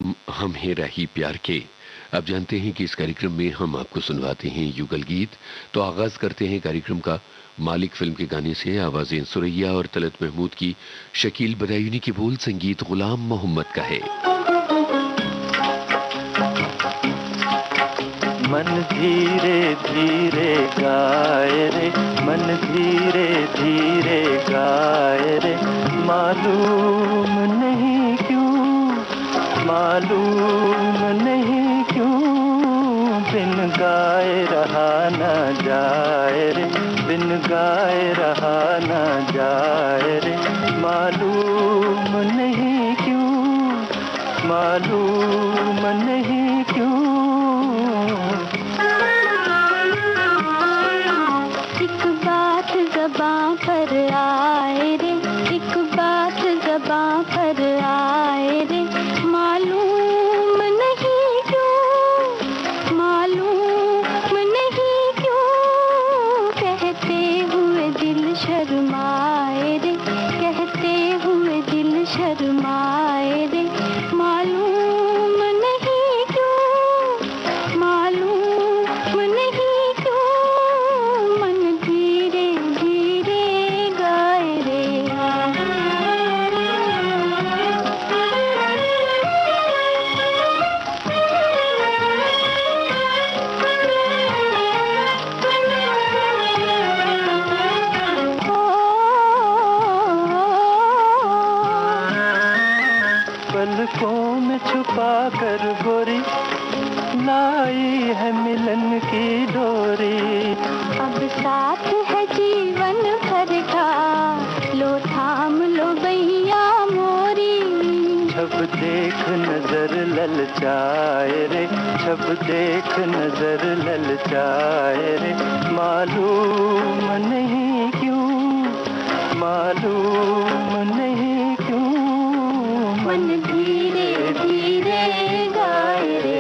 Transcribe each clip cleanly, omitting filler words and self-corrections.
कार्यक्रम हम हैं राही प्यार के। आप जानते हैं कि इस कार्यक्रम में हम आपको सुनवाते हैं युगल गीत। तो आगाज करते हैं कार्यक्रम का मालिक फिल्म के गाने से। आवाजें सुरैया और तलत महमूद की, शकील बदायूनी की बोल, संगीत गुलाम मोहम्मद का है। मन धीरे धीरे गाए रे, मन धीरे धीरे गाए रे, मालूम नहीं क्यों, मालूम नहीं क्यों, बिन गाए रहा न जाए रे, बिन गाए रहा न जाए रे, मालूम नहीं क्यों, मालूम नहीं क्यों। एक बात ज़बां पर आए रे, एक बात ज़बां पर आए रे, मालूम नहीं क्यों, मालूम नहीं क्यों, कहते हुए दिल शर्माए रे, कहते हुए दिल शर्माए रे, मालूम नहीं क्यों, मालूम नहीं क्यों, मन धीरे धीरे गाए रे। पलकों में छुपा कर गोरी लाई है मिलन की डोरी, अब साथ है जीवन भर का, लो थाम लो भैया मोरी। जब देख नजर ललचाए रे, जब देख नजर ललचाए रे, मालूम नहीं क्यों, मालूम नहीं क्यों, मन धीरे धीरे गाए रे।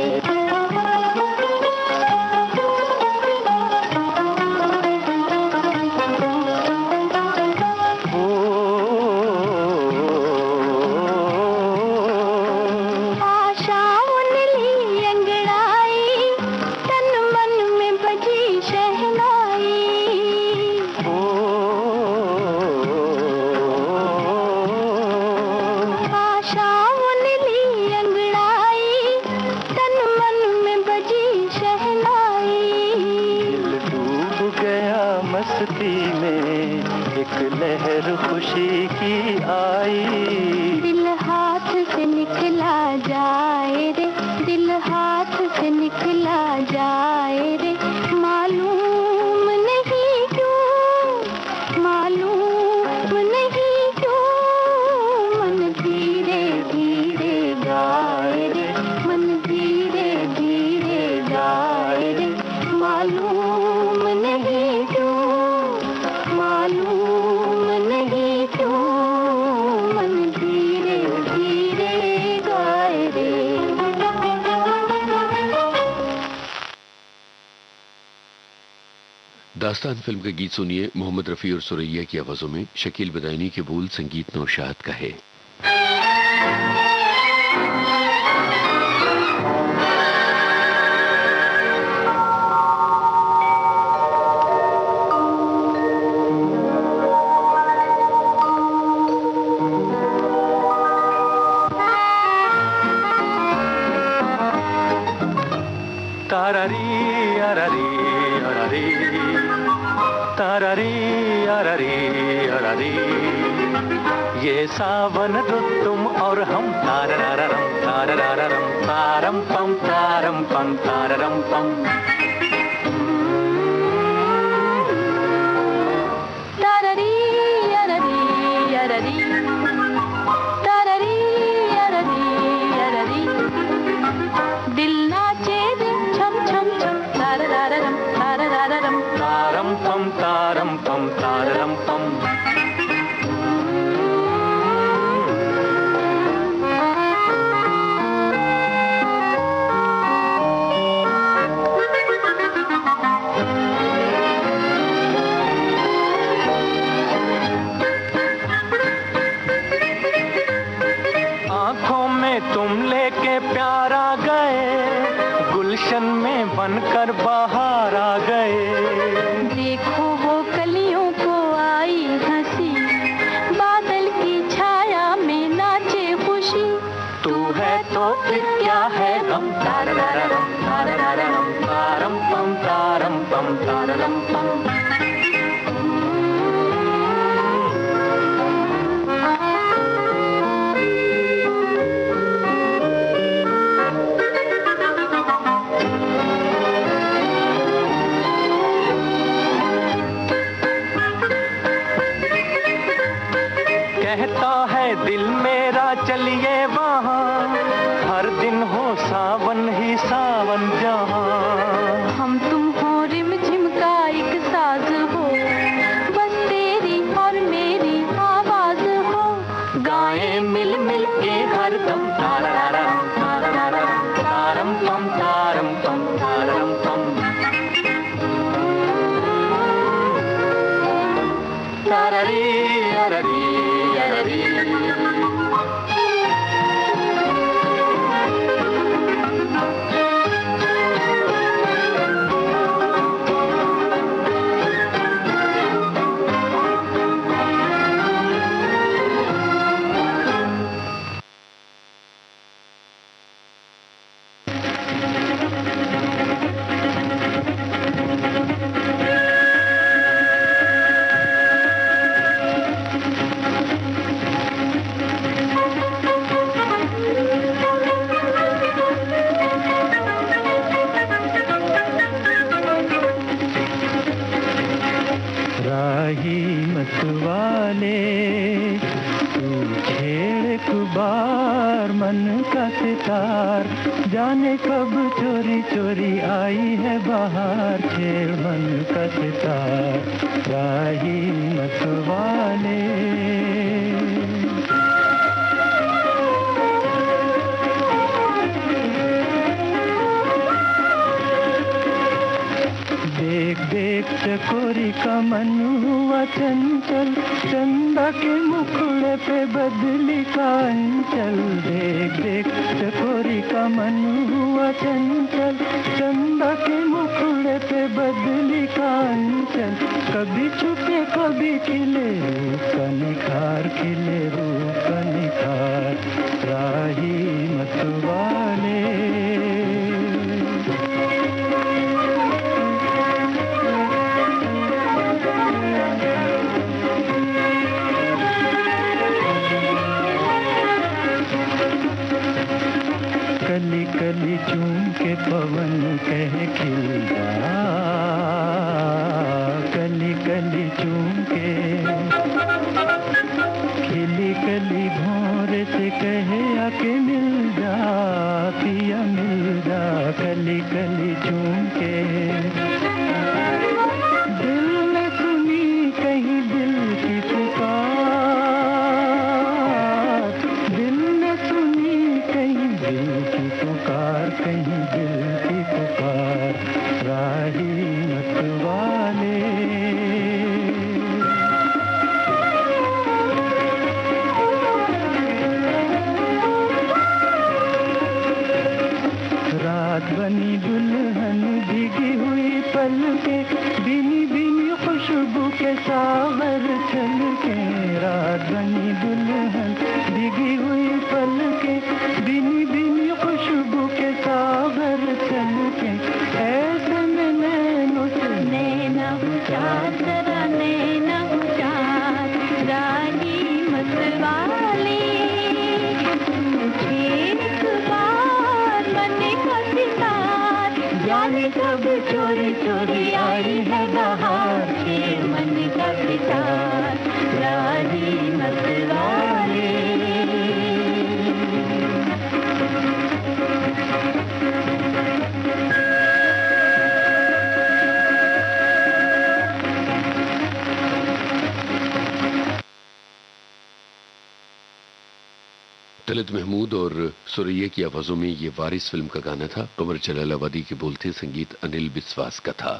मस्ती में एक लहर खुशी की आई, दिल हाथ से निकला जाए रे, दिल हाथ से निकला जाए रे, मालूम नहीं क्यों, मालूम नहीं क्यों, मन धीरे धीरे गाए रे, मन धीरे धीरे गाए रे, मालूम नहीं क्यों, मालूम नहीं क्यों, मन धीरे धीरे गाए रे। दास्तान फिल्म का गीत सुनिए मोहम्मद रफी और सुरैया की आवाजों में। शकील बदायूनी के बोल, संगीत नौशाद का है। तारारी अरारी अरारी, तारारी अरारी अरारी, ये सावन रुत तुम और हम, तारारारम तारारारम, तारम पम तारम पम तारम पम। तारारी अरारी अरारी, तारारी अरारी अरारी, दिल नाचे रे छम छम छम, तारारारम तारारारम, तारम पम तारम पम तारम पम। प्यार आ गए, गुलशन में बनकर बाहर आ गए। देखो वो कलियों को आई हंसी, बादल की छाया में नाचे खुशी। तू है तो फिर क्या है गम, तारररम तारररम तारम पम तारम पम ताररम पम। कहता है दिल मेरा चलिए वहाँ, हर दिन हो सावन ही सावन जहाँ। हम तुम हो रिम झिम का एक साज हो, बस तेरी और मेरी आवाज हो। गाएं मिल मिल के हरदम तारररम तारररम तारम पम तारम पम। ताररी अररी अररी। राही मतवाले तू छेड़ कुबार मन का सितार, जाने कब चोरी चोरी आई है बाहर, छेड़ मन का सितार। राही मतवाले देख देख चकोरी का मन हुआ चंचल, चंदा के मुखड़े पे बदली का अंचल। देख देख चकोरी का मन हुआ चंचल, चंदा के मुखड़े पे बदली का अंचल। कभी छुपे कभी खिले रूप का निखार, खिले रूप का निखार। राही मतवाले कली कली चूम के पवन कह खिल जा, कली कली चूम के खिली कली भोर से कहे आके मिल जा, पिया मिल जा। कली कली चूम के दिल ने सुनी कहीं दिल की पुकार, दिल ने सुनी कहीं दिल की पुकार, कहीं दिल की पुकार। राही मतवाले रात बनी दुल्हन भीगी हुई पलके, बिनी बिनी खुशबू के सागर छलके। रात बनी दुल्हन भीगी हुई पलके, बिनी बिनी खुशबू के सागर छलके। ऐसे में नैनों से नैना चार जरा नैना चार, राही मतवाले एक बार मन का सितार। जाने कब चोरी चोरी आई है बाहर, छेड़ मन का सितार। राही मतवाले तलत महमूद और सुरैया की आवाजों में ये वारिस फिल्म का गाना था। उमर जलालाबादी के बोलते, संगीत अनिल बिस्वास का था।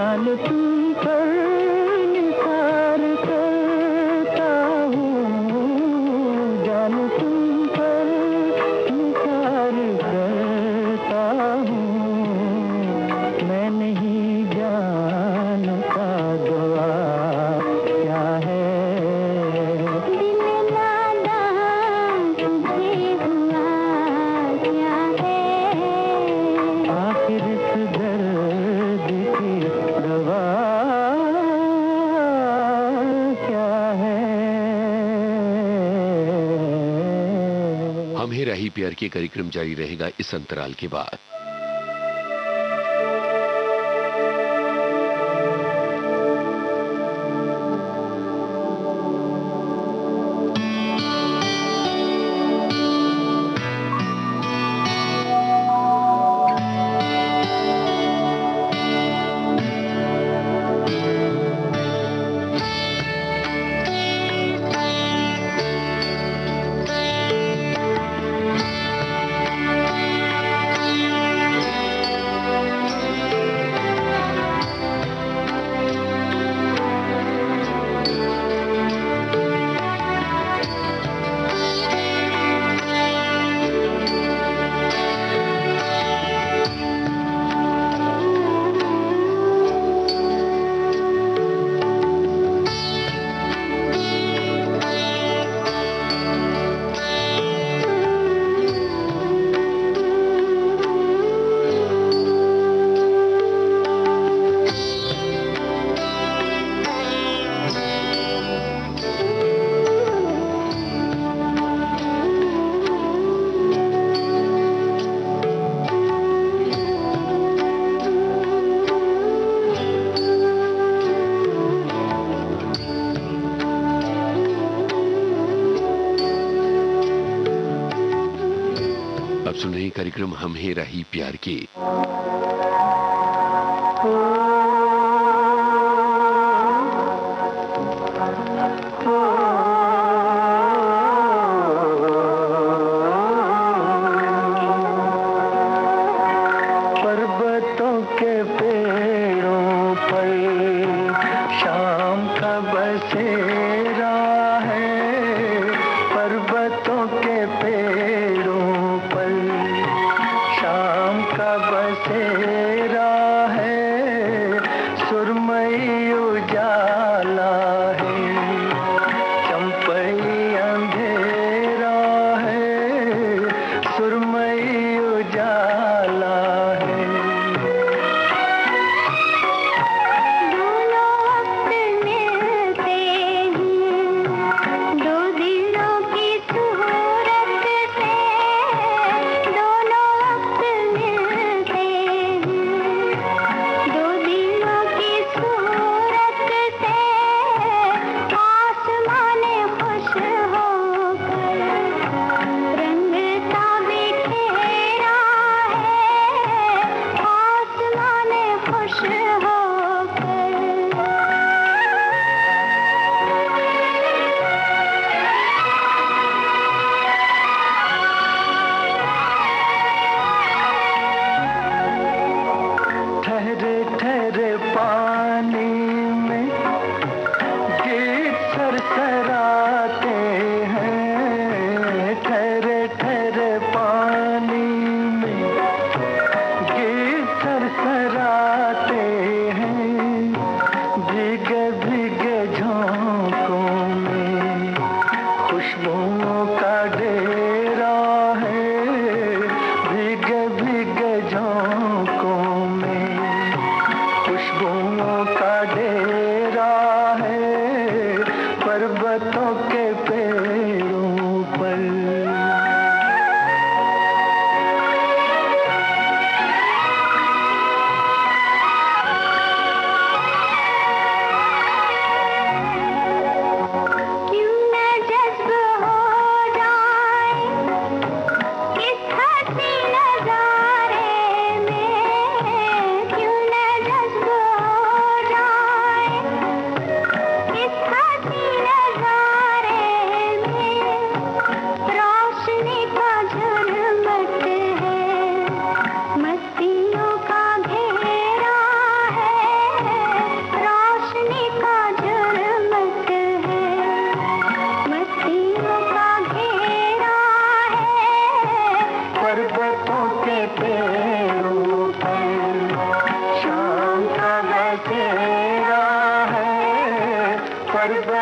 जान तुम पर निसार करता हूँ, जान तुम पर निसार करता हूँ, मैं नहीं जानता दुआ क्या है। दिल नादान तुझे हुआ क्या है, आखिर इस दर्द की दवा क्या है। हम ही राही प्यार के कार्यक्रम जारी रहेगा इस अंतराल के बाद। अब सुन रहे हैं कार्यक्रम हम ही राही प्यार की। पर्वतों के पेड़ों पर शाम का बसेरा है, पर्वतों के पेड़ों पर शाम का बसेरा है, सुरमई उजाला है, चंपई अंधेरा है, सुरमई उजाला है। दोनों वक्त मिलते हैं, दो दिलों की सूरत से, दोनों वक्त मिलते हैं, दो दिलों की सूरत से, आसमाने खुश होकर रंग सा बिखेरा है, आसमाने खुश होकर। ठहरे ठहरे पानी में गीत सरसराते हैं, ठहरे ठहरे पानी में गीत सरसराते हैं, भीगे भीगे झोंकों में खुशबुओं का डेरा है, भीगे भीगे झोंकों में खुशबुओं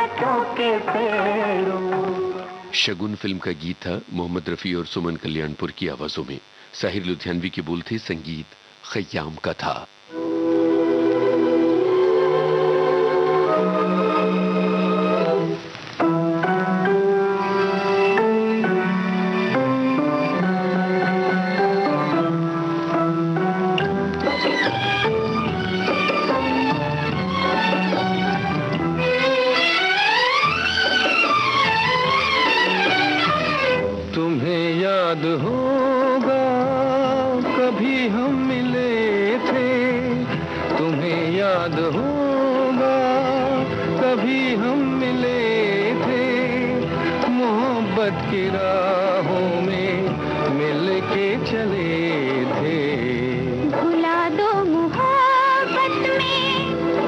बातों के पेड़ों। शगुन फिल्म का गीत था मोहम्मद रफी और सुमन कल्याणपुर की आवाजों में। साहिर लुधियानवी के बोल थे, संगीत खयाम का था। याद होगा कभी हम मिले थे, तुम्हें याद होगा कभी हम मिले थे, मोहब्बत की राहों में मिल के चले थे। भुला दो मोहब्बत में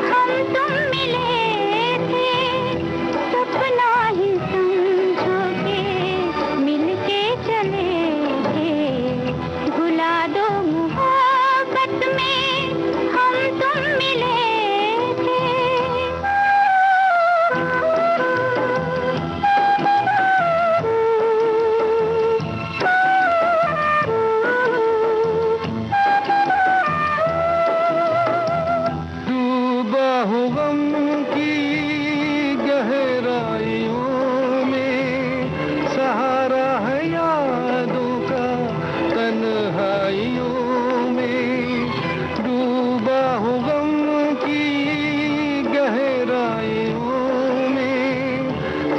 हम तुम मिले थे, सपना ही समझो के मिल के चले थे। भुला दो मोहब्बत में हम तुम मिले थे। डूबा हूँ गम की गहराइयों में, सहारा है यादों का तन्हाइयों में। डूबा हूँ गम की गहराइयों में,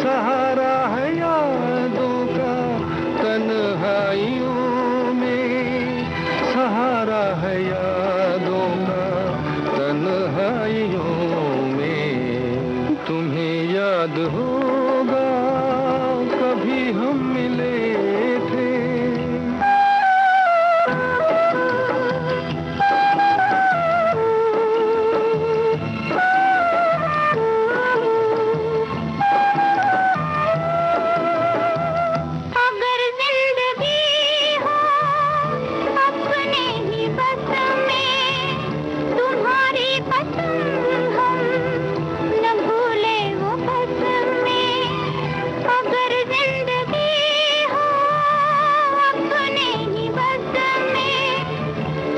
सहारा है यादों का तन्हाइयों में, सहारा है यादों का तन्हाइयों में। तुम्हें याद होगा कभी हम मिले थे। अगर जिंदगी हो अपने ही बस में, तुम्हारी पसंद हम न भूले वो बस में। अगर जिंदगी हो अपने ही बस में,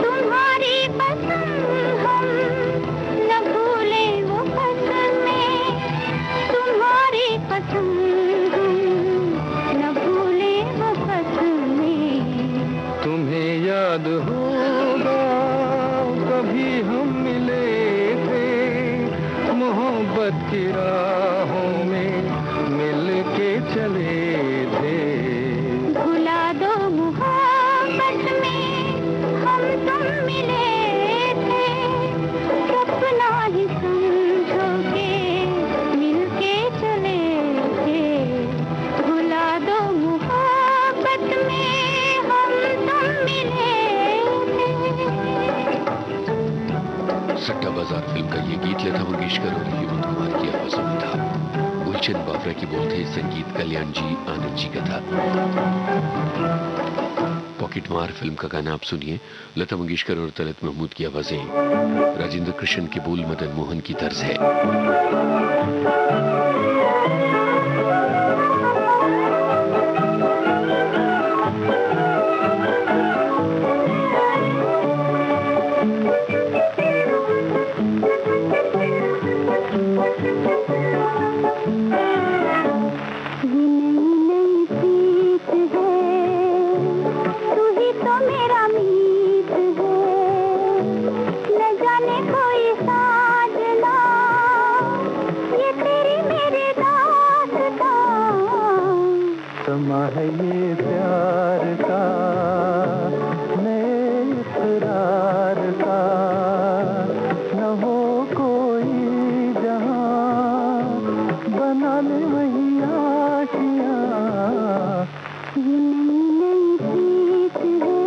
तुम्हारी पसंद हम न भूले वो बस में। तुम्हारी पसंद हम न भूले वो बस में। तुम्हें याद होगा कभी हम मिले थे, मोहब्बत की राहों में मिल के चले थे। भुला दो मोहब्बत में हम तुम मिले थे, सपना ही समझो के मिल के चले थे। भुला दो मोहब्बत में हम तुम मिले थे। सट्टा बाजार फिल्म का ये गीत लता मंगेशकर और हेमंत कुमार की आवाजों में था। गुलशन बावरा की बोल थे, संगीत कल्याण जी आनंद जी का था। पॉकेट मार फिल्म का गाना आप सुनिए, लता मंगेशकर और तलत महमूद की आवाजें, राजेंद्र कृष्ण के बोल मदन मोहन की तर्ज है। समा है ये प्यार का, नए इकरार का, न हो कोई जहां, बना ले वही आशियां। ये नई प्रीत है।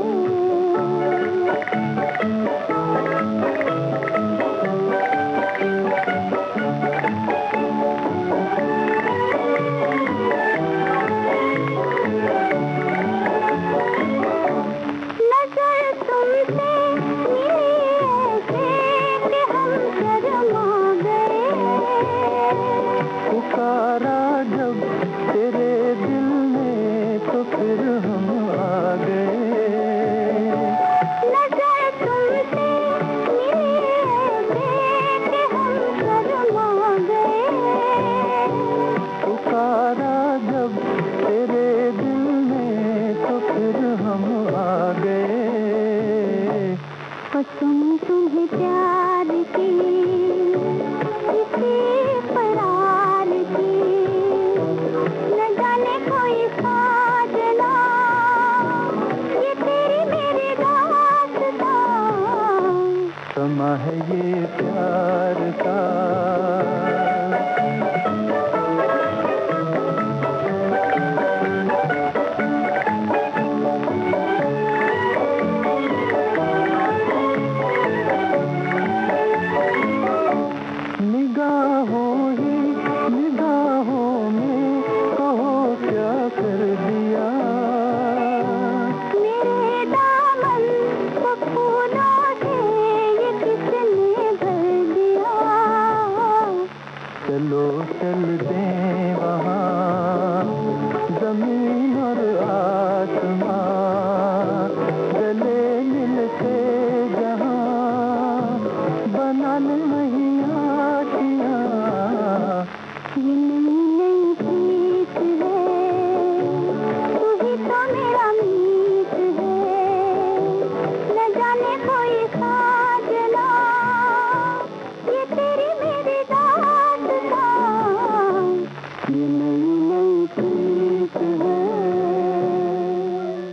समा है ये प्यार का।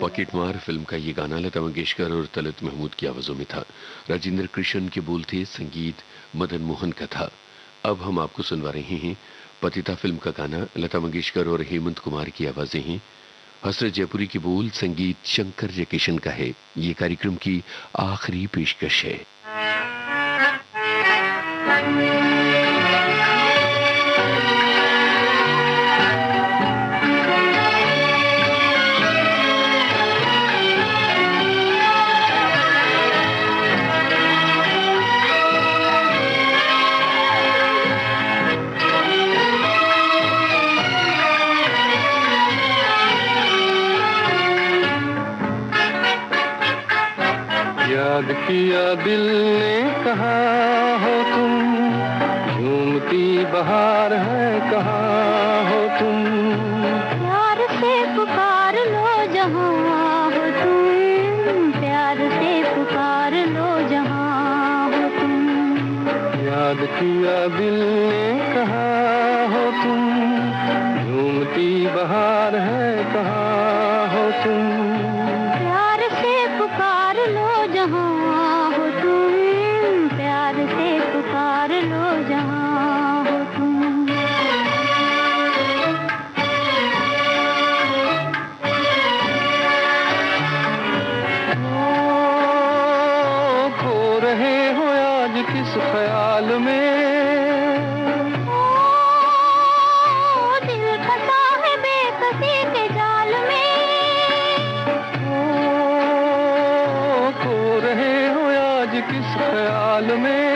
पॉकेटमार फिल्म का ये गाना लता मंगेशकर और तलत महमूद की आवाजों में था। राजेंद्र कृष्ण के बोल थे, संगीत मदन मोहन का था। अब हम आपको सुनवा रहे हैं पतिता फिल्म का गाना, लता मंगेशकर और हेमंत कुमार की आवाजें हैं। हसरत जयपुरी के बोल, संगीत शंकर जयकिशन का है। ये कार्यक्रम की आखिरी पेशकश है। याद किया दिल ने कहा हो तुम, झूमती बहार है कहाँ हो तुम। प्यार से पुकार लो जहाँ हो तुम, प्यार से पुकार लो जहाँ हो तुम। याद किया दिल ने कहा हो तुम, झूमती बहार है कहाँ हो तुम। प्यार से पुकार लो जहाँ हो तुम, प्यार से पुकार लो जहाँ हो तुम। खो रहे हो आज किस ख्याल में, दिल फंसा है बेकसी के जाल में। खो रहे हो आज किस ख्याल में,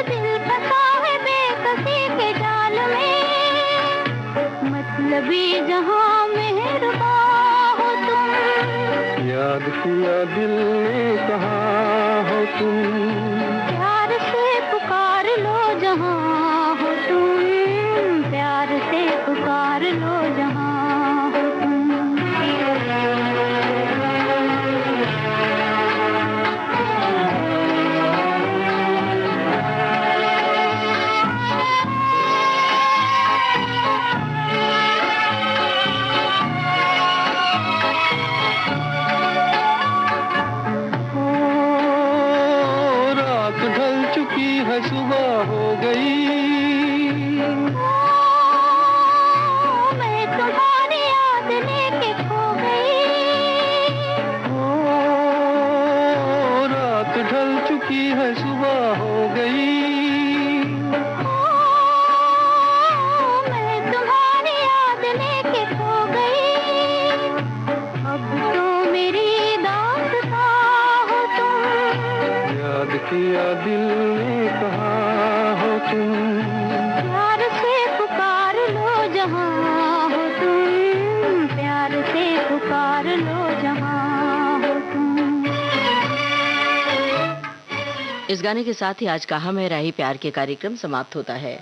दिल फंसा है बेकसी के जाल में। मतलबी जहाँ मेहरबा हो तुम, याद किया दिल ने कहा हो तुम। प्यार से पुकार लो जहाँ हो तुम, प्यार से पुकार लो जहाँ हो तुम। रात ढल चुकी है सुबह हो गई, मैं तुम्हारी याद लेके खो गई। रात ढल चुकी है सुबह हो गई। मैं तुम्हारी याद लेके खो गई। अब तो मेरी दास्तां हो तुम, याद किया दिल ने कहा हो तुम। प्यार से पुकार लो जहाँ हो तुम, प्यार से पुकार लो जहाँ हो तुम। इस गाने के साथ ही आज का हम है राही प्यार के कार्यक्रम समाप्त होता है।